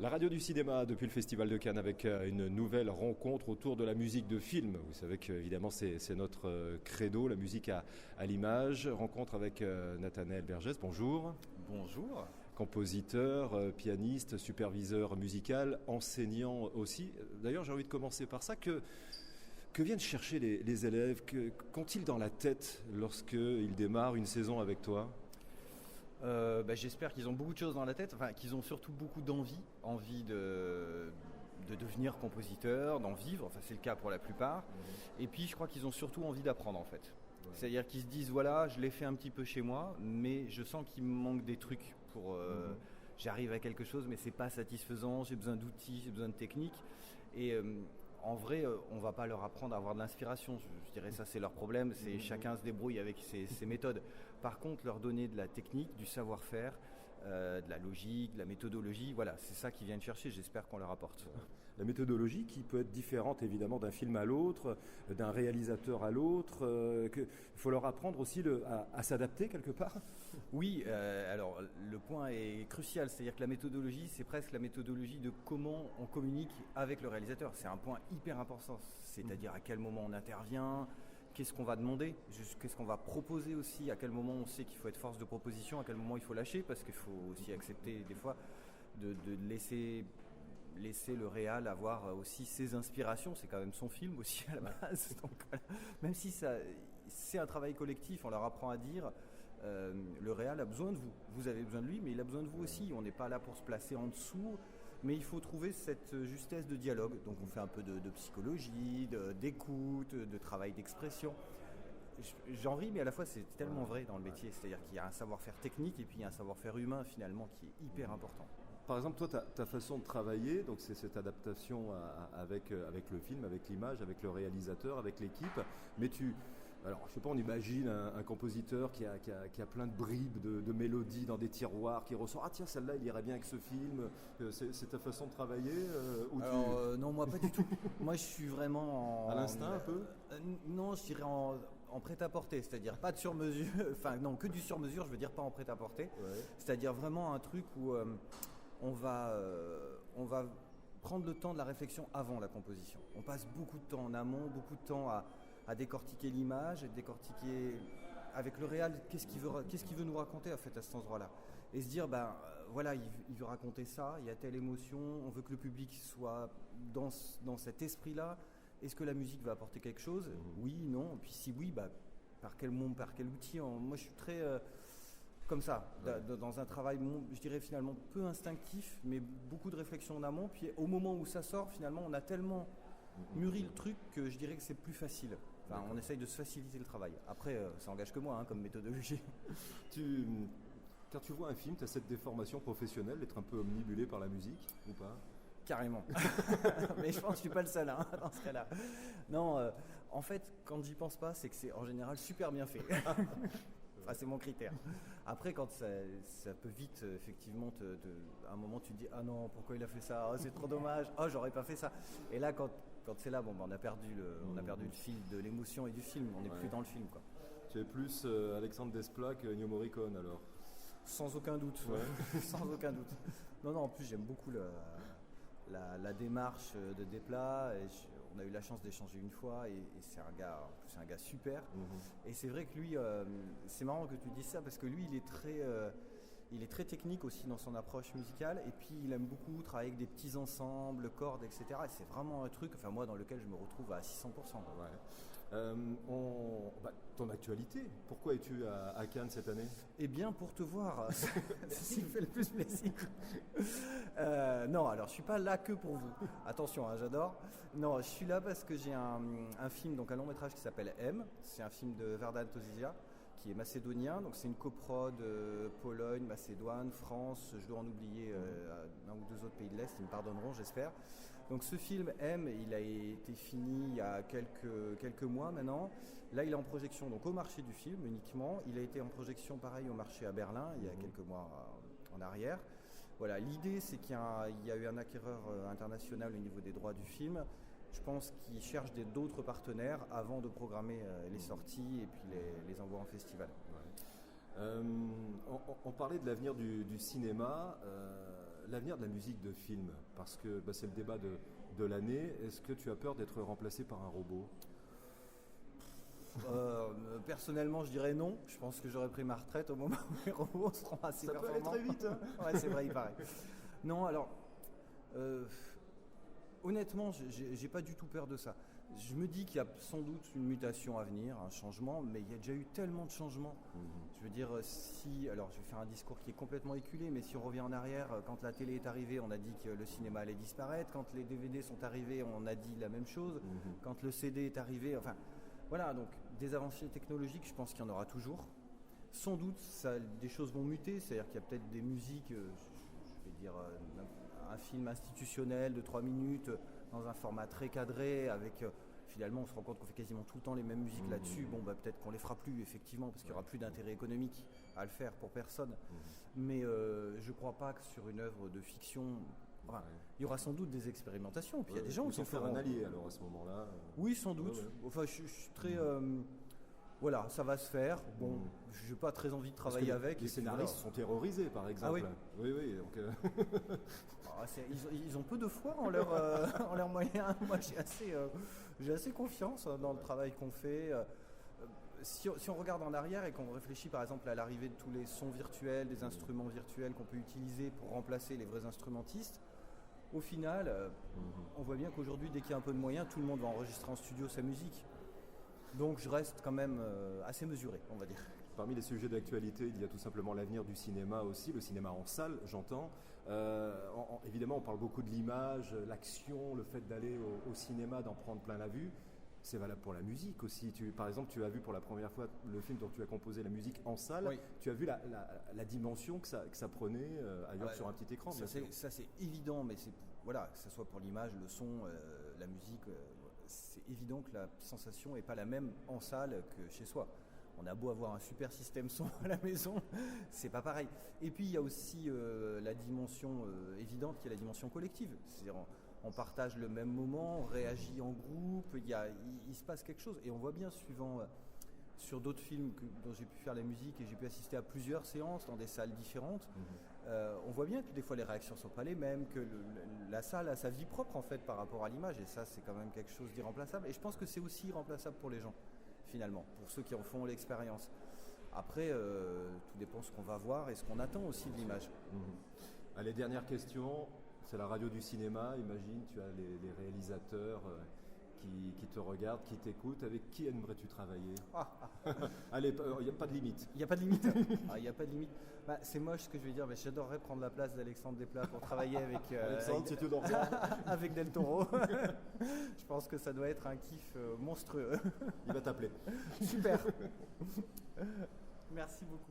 La radio du cinéma depuis le Festival de Cannes avec une nouvelle rencontre autour de la musique de film. Vous savez qu'évidemment c'est notre credo, la musique à l'image. Rencontre avec Nathanaël Bergès, bonjour. Bonjour. Compositeur, pianiste, superviseur musical, enseignant aussi. D'ailleurs j'ai envie de commencer par ça. Que viennent chercher les élèves? Qu'ont-ils dans la tête lorsqu'ils démarrent une saison avec toi? J'espère qu'ils ont beaucoup de choses dans la tête, enfin qu'ils ont surtout beaucoup envie de devenir compositeur, d'en vivre, enfin c'est le cas pour la plupart. Et puis je crois qu'ils ont surtout envie d'apprendre en fait. Ouais. C'est-à-dire qu'ils se disent voilà, je l'ai fait un petit peu chez moi, mais je sens qu'il me manque des trucs pour j'arrive à quelque chose mais c'est pas satisfaisant, j'ai besoin d'outils, j'ai besoin de techniques et en vrai, on ne va pas leur apprendre à avoir de l'inspiration. Je dirais ça, c'est leur problème. C'est chacun se débrouille avec ses méthodes. Par contre, leur donner de la technique, du savoir-faire, de la logique, de la méthodologie, voilà, c'est ça qu'ils viennent chercher. J'espère qu'on leur apporte. La méthodologie qui peut être différente évidemment d'un film à l'autre, d'un réalisateur à l'autre. Il faut leur apprendre aussi à s'adapter quelque part. Oui, alors le point est crucial. C'est-à-dire que la méthodologie, c'est presque la méthodologie de comment on communique avec le réalisateur. C'est un point hyper important, c'est-à-dire à quel moment on intervient, qu'est-ce qu'on va demander, qu'est-ce qu'on va proposer aussi, à quel moment on sait qu'il faut être force de proposition, à quel moment il faut lâcher, parce qu'il faut aussi accepter des fois de laisser le réal avoir aussi ses inspirations, c'est quand même son film aussi à la base. Donc, même si c'est un travail collectif, on leur apprend à dire le réal a besoin de vous, vous avez besoin de lui, mais il a besoin de vous aussi, on n'est pas là pour se placer en dessous. Mais il faut trouver cette justesse de dialogue. Donc on fait un peu de psychologie, d'écoute, de travail d'expression. J'en ris, mais à la fois c'est tellement vrai dans le métier. C'est-à-dire qu'il y a un savoir-faire technique et puis il y a un savoir-faire humain finalement qui est hyper important. Par exemple, toi, ta façon de travailler, donc c'est cette adaptation avec le film, avec l'image, avec le réalisateur, avec l'équipe. Mais alors, je sais pas, on imagine un compositeur qui a plein de bribes de mélodies dans des tiroirs, qui ressort. Ah tiens, celle-là, il irait bien avec ce film. C'est ta façon de travailler Non, moi pas du tout. Moi, je suis vraiment à l'instinct un peu. Non, je dirais en prêt-à-porter, c'est-à-dire pas de sur-mesure. Enfin, non, que du sur-mesure. Je veux dire pas en prêt-à-porter. Ouais. C'est-à-dire vraiment un truc où on va prendre le temps de la réflexion avant la composition. On passe beaucoup de temps en amont, beaucoup de temps à décortiquer l'image, à décortiquer avec le réal qu'est-ce qu'il veut nous raconter en fait à cet endroit-là. Et se dire, voilà, il veut raconter ça, il y a telle émotion, on veut que le public soit dans cet esprit-là. Est-ce que la musique va apporter quelque chose ? Oui, non. Et puis si oui, par quel outil ? Moi, je suis très... comme ça, dans un travail, je dirais finalement peu instinctif, mais beaucoup de réflexion en amont. Puis au moment où ça sort, finalement, on a tellement mûri le truc que je dirais que c'est plus facile. Enfin, on essaye de se faciliter le travail. Après, ça engage que moi comme méthodologie. Quand tu vois un film, tu as cette déformation professionnelle d'être un peu omnibulé par la musique ou pas ? Carrément. Mais je pense que je suis pas le seul dans ce cas-là. Non, en fait, quand j'y pense pas, c'est que c'est en général super bien fait. Enfin, c'est mon critère. Après, quand ça peut vite, effectivement, à un moment, tu te dis « Ah non, pourquoi il a fait ça ? Oh, c'est trop dommage. Oh, j'aurais pas fait ça. » Et là, quand c'est là, on a perdu le fil de l'émotion et du film. On n'est plus dans le film, quoi. Tu es plus Alexandre Desplat que Ennio Morricone, alors ? Sans aucun doute. Ouais. Sans aucun doute. Non, en plus, j'aime beaucoup la démarche de Desplat. On a eu la chance d'échanger une fois et c'est un gars super. Et c'est vrai que lui, c'est marrant que tu dises ça parce que lui, il est très technique aussi dans son approche musicale et puis il aime beaucoup travailler avec des petits ensembles, cordes, etc. Et c'est vraiment un truc, enfin moi, dans lequel je me retrouve à 600%. Ouais. Ton actualité, pourquoi es-tu à Cannes cette année ? Eh bien, pour te voir, c'est ce qui me fait le plus plaisir. Non, alors je suis pas là que pour vous. Attention, j'adore. Non, je suis là parce que j'ai un film, donc un long métrage qui s'appelle M. C'est un film de Verdan Tozizia, qui est macédonien, donc c'est une coprode Pologne, Macédoine, France, je dois en oublier un ou deux autres pays de l'Est, ils me pardonneront j'espère. Donc ce film M, il a été fini il y a quelques mois maintenant. Là il est en projection donc au marché du film uniquement, il a été en projection pareil au marché à Berlin il y a quelques mois en arrière. Voilà, l'idée c'est qu'il y a eu un acquéreur international au niveau des droits du film. Je pense qu'ils cherchent d'autres partenaires avant de programmer les sorties et puis les envois en festival. Ouais. On parlait de l'avenir du cinéma. L'avenir de la musique de film, parce que c'est le débat de l'année, est-ce que tu as peur d'être remplacé par un robot ? Personnellement, je dirais non. Je pense que j'aurais pris ma retraite au moment où les robots seront assez performants. Ça peut aller très vite. Hein. Ouais, c'est vrai, il paraît. Non, alors, honnêtement, j'ai pas du tout peur de ça. Je me dis qu'il y a sans doute une mutation à venir, un changement, mais il y a déjà eu tellement de changements. Je veux dire, alors je vais faire un discours qui est complètement éculé, mais si on revient en arrière, quand la télé est arrivée, on a dit que le cinéma allait disparaître. Quand les DVD sont arrivés, on a dit la même chose. Quand le CD est arrivé, enfin, voilà, donc des avancées technologiques, je pense qu'il y en aura toujours. Sans doute, des choses vont muter, c'est-à-dire qu'il y a peut-être des musiques, je vais dire, un film institutionnel de 3 minutes, dans un format très cadré, avec finalement on se rend compte qu'on fait quasiment tout le temps les mêmes musiques là-dessus. Bon, peut-être qu'on les fera plus effectivement, parce qu'il n'y aura plus d'intérêt économique à le faire pour personne. Mais je ne crois pas que sur une œuvre de fiction, il y aura sans doute des expérimentations. Puis il y a des gens qui faire un allié alors à ce moment-là. Oui, sans doute. Enfin, je suis très. Voilà, ça va se faire. Bon, je n'ai pas très envie de travailler avec. Les scénaristes sont terrorisés, par exemple. Ah oui. Oui. Donc, ils ont peu de foi en leurs moyens. Moi, j'ai assez confiance dans le travail qu'on fait. Si on regarde en arrière et qu'on réfléchit par exemple à l'arrivée de tous les sons virtuels, des instruments virtuels qu'on peut utiliser pour remplacer les vrais instrumentistes, au final, on voit bien qu'aujourd'hui, dès qu'il y a un peu de moyens, tout le monde va enregistrer en studio sa musique. Donc je reste quand même assez mesuré, on va dire. Parmi les sujets d'actualité, il y a tout simplement l'avenir du cinéma aussi, le cinéma en salle, j'entends. Évidemment, on parle beaucoup de l'image, l'action, le fait d'aller au cinéma, d'en prendre plein la vue. C'est valable pour la musique aussi. Par exemple, tu as vu pour la première fois le film dont tu as composé la musique en salle. Oui. Tu as vu la dimension que ça prenait ailleurs sur un petit écran. Ça c'est évident, mais voilà, que ce soit pour l'image, le son, la musique, c'est évident que la sensation n'est pas la même en salle que chez soi. On a beau avoir un super système son à la maison, c'est pas pareil. Et puis il y a aussi la dimension évidente qui est la dimension collective. C'est-à-dire on partage le même moment, on réagit en groupe, il se passe quelque chose. Et on voit bien, suivant sur d'autres films dont j'ai pu faire la musique et j'ai pu assister à plusieurs séances dans des salles différentes, on voit bien que des fois les réactions ne sont pas les mêmes, que la salle a sa vie propre en fait par rapport à l'image. Et ça, c'est quand même quelque chose d'irremplaçable. Et je pense que c'est aussi irremplaçable pour les gens, finalement, pour ceux qui en font l'expérience. Après, tout dépend de ce qu'on va voir et ce qu'on attend aussi de l'image. Allez, dernière question. C'est la radio du cinéma, imagine, tu as les réalisateurs qui te regardent, qui t'écoutent. Avec qui aimerais-tu travailler ? Allez, il n'y a pas de limite. Il n'y a pas de limite. Il n'y a pas de limite. C'est moche ce que je vais dire, mais j'adorerais prendre la place d'Alexandre Desplat pour travailler avec, avec Del Toro. Je pense que ça doit être un kiff monstrueux. Il va t'appeler. Super. Merci beaucoup.